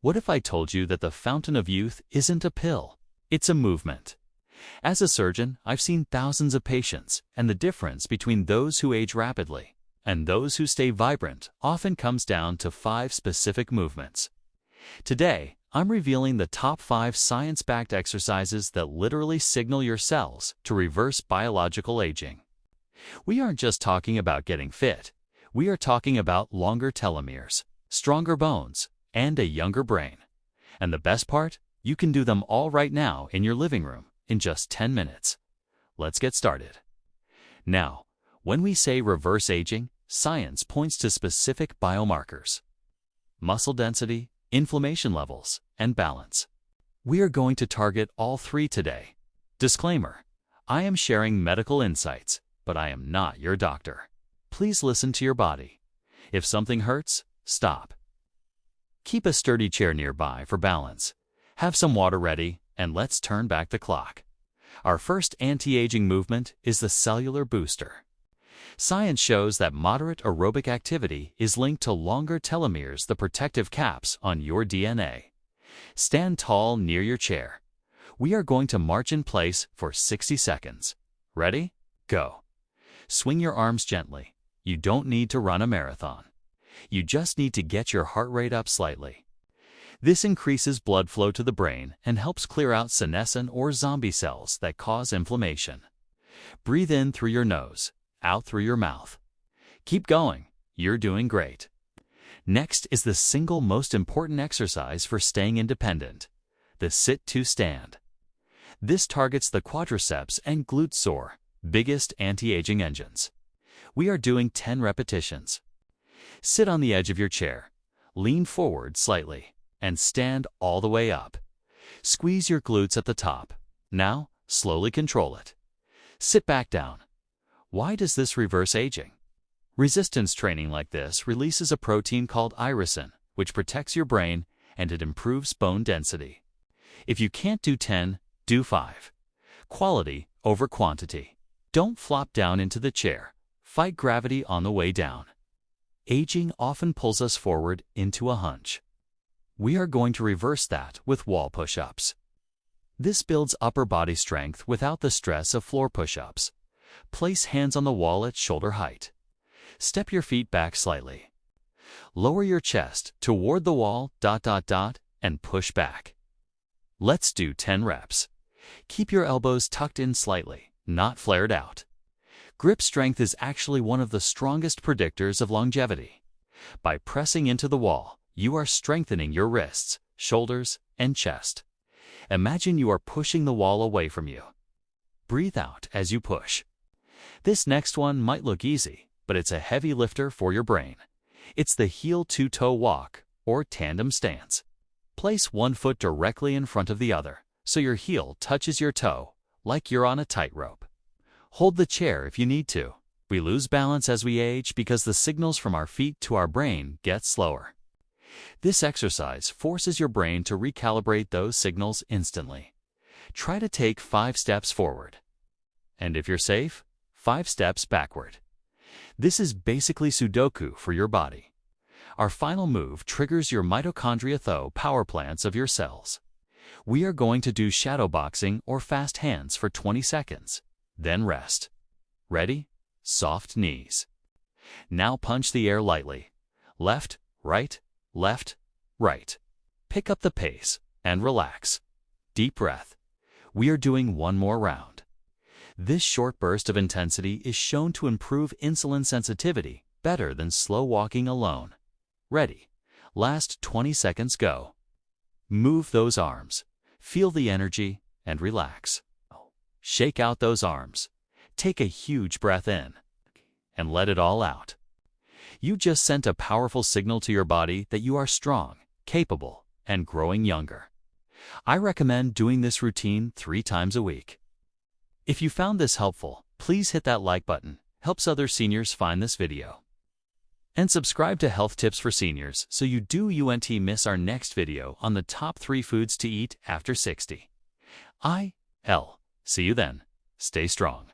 What if I told you that the fountain of youth isn't a pill? It's a movement. As a surgeon, I've seen thousands of patients, and the difference between those who age rapidly and those who stay vibrant often comes down to 5 specific movements. Today, I'm revealing the top 5 science-backed exercises that literally signal your cells to reverse biological aging. We aren't just talking about getting fit. We are talking about longer telomeres, stronger bones, and a younger brain. And the best part? You can do them all right now in your living room in just 10 minutes. Let's get started. Now, when we say reverse aging, science points to specific biomarkers: muscle density, inflammation levels, and balance. We are going to target all 3 today. Disclaimer: I am sharing medical insights, but I am not your doctor. Please listen to your body. If something hurts, stop. Keep a sturdy chair nearby for balance. Have some water ready, and let's turn back the clock. Our first anti-aging movement is the cellular booster. Science shows that moderate aerobic activity is linked to longer telomeres, the protective caps on your DNA. Stand tall near your chair. We are going to march in place for 60 seconds. Ready? Go. Swing your arms gently. You don't need to run a marathon. You just need to get your heart rate up slightly. This increases blood flow to the brain and helps clear out senescent or zombie cells that cause inflammation. Breathe in through your nose, out through your mouth. Keep going. You're doing great. Next is the single most important exercise for staying independent: the sit-to-stand. This targets the quadriceps and glute psoas, biggest anti-aging engines. We are doing 10 repetitions. Sit on the edge of your chair, lean forward slightly, and stand all the way up. Squeeze your glutes at the top. Now, slowly control it. Sit back down. Why does this reverse aging? Resistance training like this releases a protein called irisin, which protects your brain, and it improves bone density. If you can't do 10, do 5. Quality over quantity. Don't flop down into the chair. Fight gravity on the way down. Aging often pulls us forward into a hunch. We are going to reverse that with wall push-ups. This builds upper body strength without the stress of floor push-ups. Place hands on the wall at shoulder height. Step your feet back slightly. Lower your chest toward the wall, and push back. Let's do 10 reps. Keep your elbows tucked in slightly, not flared out. Grip strength is actually one of the strongest predictors of longevity. By pressing into the wall, you are strengthening your wrists, shoulders, and chest. Imagine you are pushing the wall away from you. Breathe out as you push. This next one might look easy, but it's a heavy lifter for your brain. It's the heel-to-toe walk, or tandem stance. Place one foot directly in front of the other, so your heel touches your toe, like you're on a tightrope. Hold the chair if you need to. We lose balance as we age because the signals from our feet to our brain get slower. This exercise forces your brain to recalibrate those signals instantly. Try to take 5 steps forward. And if you're safe, 5 steps backward. This is basically Sudoku for your body. Our final move triggers your mitochondria, power plants of your cells. We are going to do shadowboxing or fast hands for 20 seconds. Then rest. Ready? Soft knees. Now punch the air lightly. Left, right, left, right. Pick up the pace and relax. Deep breath. We are doing one more round. This short burst of intensity is shown to improve insulin sensitivity better than slow walking alone. Ready? Last 20 seconds, go. Move those arms. Feel the energy and relax. Shake out those arms. Take a huge breath in and let it all out. You just sent a powerful signal to your body that you are strong, capable, and growing younger. I recommend doing this routine 3 times a week. If you found this helpful, please hit that like button. Helps other seniors find this video. And subscribe to Health Tips for Seniors so you don't miss our next video on the top 3 foods to eat after 60. See you then. Stay strong.